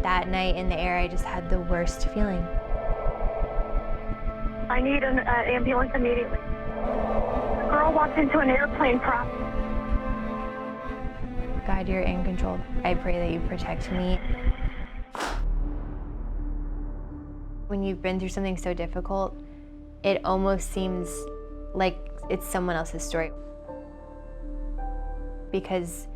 That night in the air, I just had the worst feeling. I need an ambulance immediately. A girl walked into an airplane prop. God, you're in control. I pray that you protect me. When you've been through something so difficult, it almost seems like it's someone else's story. Because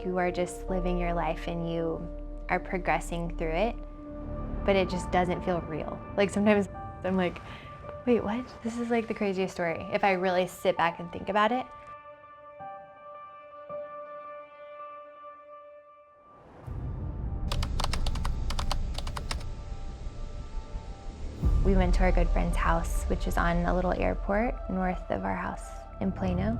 you are just living your life and you are progressing through it, but it just doesn't feel real. Like sometimes I'm like, wait, what? This is like the craziest story, if I really sit back and think about it. We went to our good friend's house, which is on a little airport north of our house in Plano.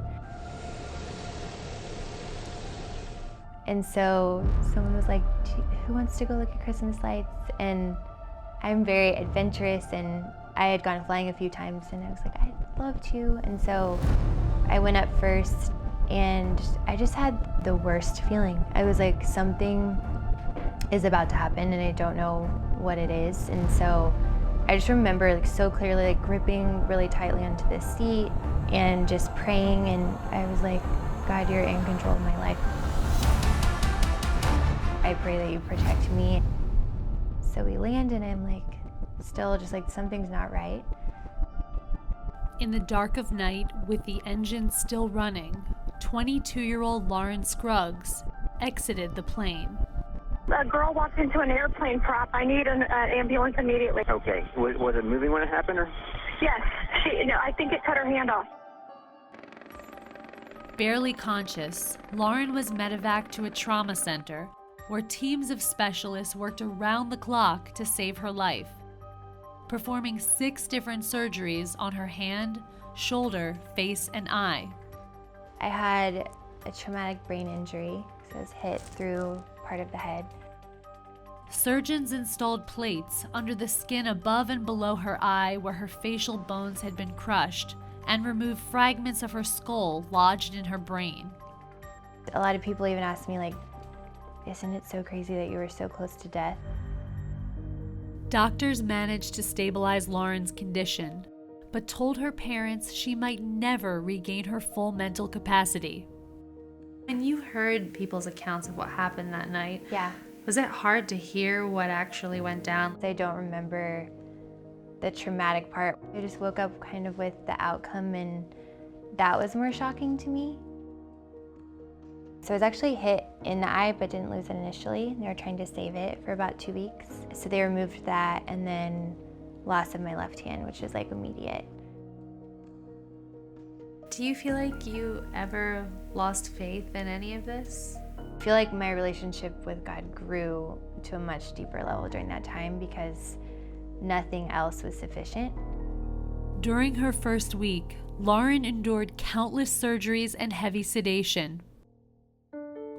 And so someone was like, who wants to go look at Christmas lights? And I'm very adventurous, and I had gone flying a few times, and I was like, I'd love to. And so I went up first, and I just had the worst feeling. I was like, something is about to happen, and I don't know what it is. And so I just remember like so clearly, like gripping really tightly onto this seat and just praying. And I was like, God, you're in control of my life. I pray that you protect me. So we land, and I'm like, still just like, something's not right. In the dark of night, with the engine still running, 22-year-old Lauren Scruggs exited the plane. A girl walked into an airplane prop. I need an ambulance immediately. Okay. Was it moving when it happened, or? Yes. I think it cut her hand off. Barely conscious, Lauren was medevaced to a trauma center where teams of specialists worked around the clock to save her life, performing 6 different surgeries on her hand, shoulder, face, and eye. I had a traumatic brain injury, so I was hit through part of the head. Surgeons installed plates under the skin above and below her eye where her facial bones had been crushed, and removed fragments of her skull lodged in her brain. A lot of people even ask me, like, isn't it so crazy that you were so close to death? Doctors managed to stabilize Lauren's condition, but told her parents she might never regain her full mental capacity. When you heard people's accounts of what happened that night, Yeah. was it hard to hear what actually went down? I don't remember the traumatic part. I just woke up kind of with the outcome, and that was more shocking to me. So I was actually hit in the eye, but didn't lose it initially. They were trying to save it for about 2 weeks. So they removed that, and then loss of my left hand, which is like immediate. Do you feel like you ever lost faith in any of this? I feel like my relationship with God grew to a much deeper level during that time because nothing else was sufficient. During her first week, Lauren endured countless surgeries and heavy sedation.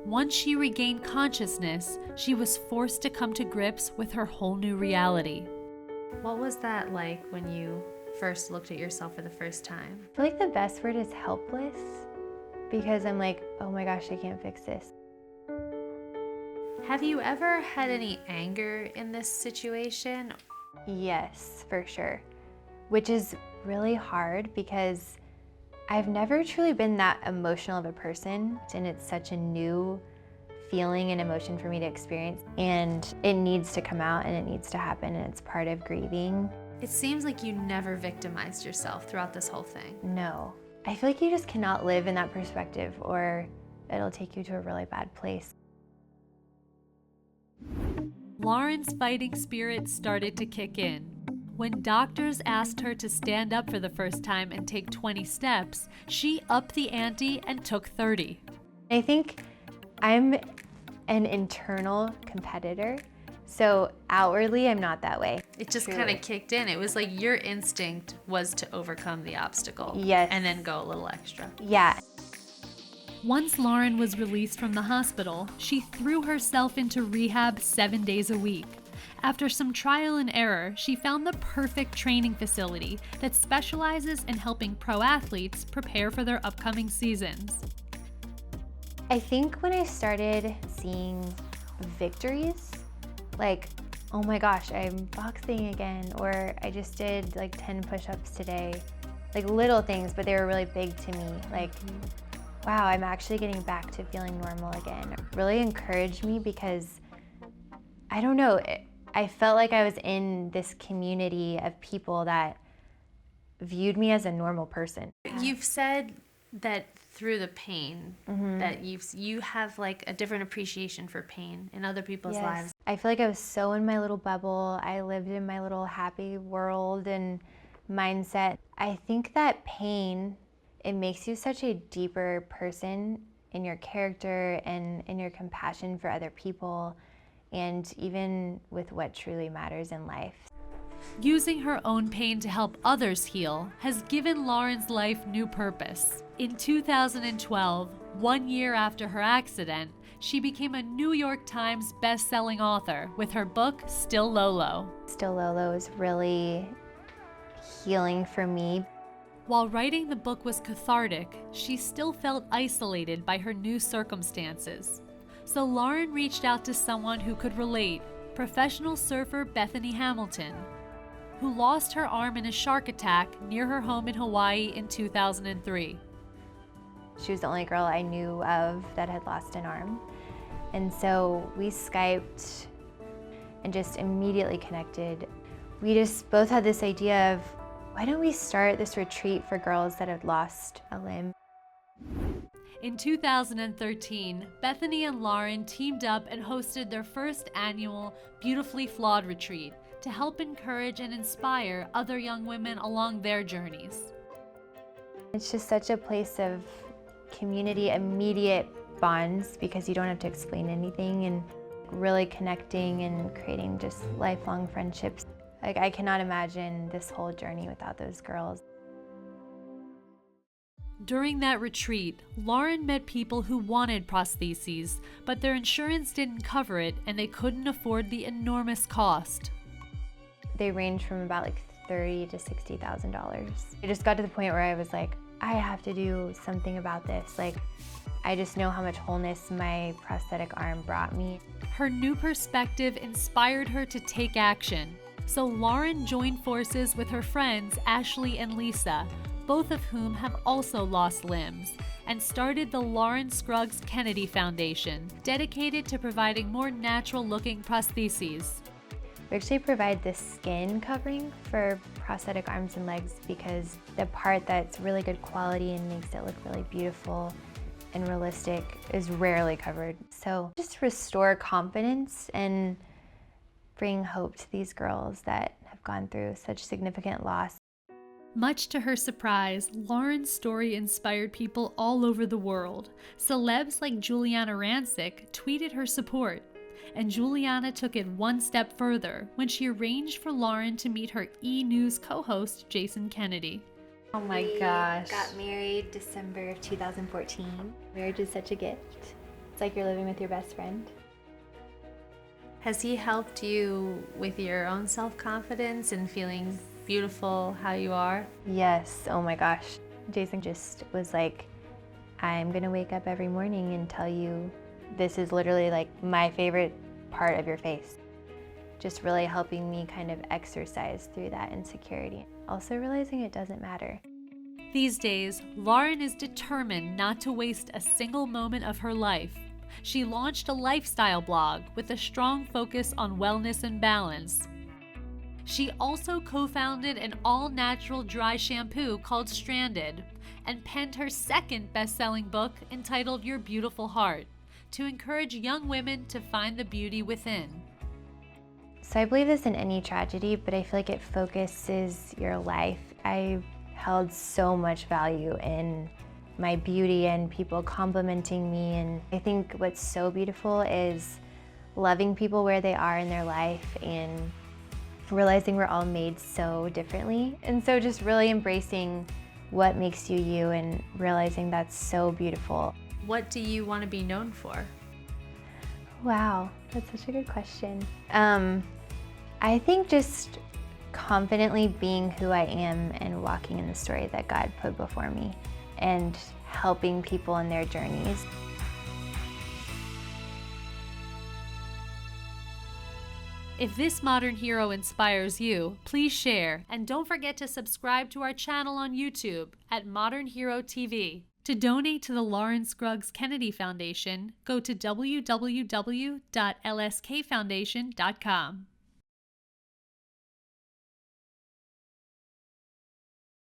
Once she regained consciousness, she was forced to come to grips with her whole new reality. What was that like when you first looked at yourself for the first time? I feel like the best word is helpless because I'm like, oh my gosh, I can't fix this. Have you ever had any anger in this situation? Yes, for sure. Which is really hard because I've never truly been that emotional of a person, and it's such a new feeling and emotion for me to experience, and it needs to come out and it needs to happen, and it's part of grieving. It seems like you never victimized yourself throughout this whole thing. No. I feel like you just cannot live in that perspective or it'll take you to a really bad place. Lauren's fighting spirit started to kick in. When doctors asked her to stand up for the first time and take 20 steps, she upped the ante and took 30. I think I'm an internal competitor, so outwardly I'm not that way. It just kind of kicked in. It was like your instinct was to overcome the obstacle. Yes. And then go a little extra. Yeah. Once Lauren was released from the hospital, she threw herself into rehab 7 days a week. After some trial and error, she found the perfect training facility that specializes in helping pro athletes prepare for their upcoming seasons. I think when I started seeing victories like, oh my gosh, I'm boxing again, or I just did like 10 push-ups today. Like little things, but they were really big to me. Like, wow, I'm actually getting back to feeling normal again. It really encouraged me because, I don't know, I felt like I was in this community of people that viewed me as a normal person. You've said that through the pain that you have like a different appreciation for pain in other people's lives. I feel like I was so in my little bubble. I lived in my little happy world and mindset. I think that pain, it makes you such a deeper person in your character and in your compassion for other people, and even with what truly matters in life. Using her own pain to help others heal has given Lauren's life new purpose. In 2012, 1 year after her accident, she became a New York Times best-selling author with her book, Still Lolo. Still Lolo is really healing for me. While writing the book was cathartic, she still felt isolated by her new circumstances. So Lauren reached out to someone who could relate, professional surfer Bethany Hamilton, who lost her arm in a shark attack near her home in Hawaii in 2003. She was the only girl I knew of that had lost an arm. And so we Skyped and just immediately connected. We just both had this idea of, why don't we start this retreat for girls that had lost a limb? In 2013, Bethany and Lauren teamed up and hosted their first annual Beautifully Flawed retreat to help encourage and inspire other young women along their journeys. It's just such a place of community, immediate bonds, because you don't have to explain anything, and really connecting and creating just lifelong friendships. Like, I cannot imagine this whole journey without those girls. During that retreat, Lauren met people who wanted prostheses, but their insurance didn't cover it and they couldn't afford the enormous cost. They range from about like $30,000 to $60,000. It just got to the point where I was like, I have to do something about this. Like, I just know how much wholeness my prosthetic arm brought me. Her new perspective inspired her to take action. So Lauren joined forces with her friends Ashley and Lisa, both of whom have also lost limbs, and started the Lauren Scruggs Kennedy Foundation, dedicated to providing more natural-looking prostheses. We actually provide this skin covering for prosthetic arms and legs because the part that's really good quality and makes it look really beautiful and realistic is rarely covered. So just restore confidence and bring hope to these girls that have gone through such significant loss. Much to her surprise, Lauren's story inspired people all over the world. Celebs like Juliana Rancic tweeted her support. And Juliana took it one step further when she arranged for Lauren to meet her E! News co-host, Jason Kennedy. Oh my gosh. We got married December of 2014. Marriage is such a gift. It's like you're living with your best friend. Has he helped you with your own self-confidence and feeling beautiful how you are? Yes, oh my gosh. Jason just was like, I'm gonna wake up every morning and tell you this is literally like my favorite part of your face. Just really helping me kind of exercise through that insecurity. Also realizing it doesn't matter. These days, Lauren is determined not to waste a single moment of her life. She launched a lifestyle blog with a strong focus on wellness and balance. She also co-founded an all-natural dry shampoo called Stranded and penned her second best-selling book entitled Your Beautiful Heart, to encourage young women to find the beauty within. So I believe this in any tragedy, but I feel like it focuses your life. I held so much value in my beauty and people complimenting me, and I think what's so beautiful is loving people where they are in their life and realizing we're all made so differently. And so just really embracing what makes you you and realizing that's so beautiful. What do you want to be known for? Wow, that's such a good question. I think just confidently being who I am and walking in the story that God put before me and helping people in their journeys. If this modern hero inspires you, please share, and don't forget to subscribe to our channel on YouTube at Modern Hero TV. To donate to the Lauren Scruggs Kennedy Foundation, go to www.lskfoundation.com.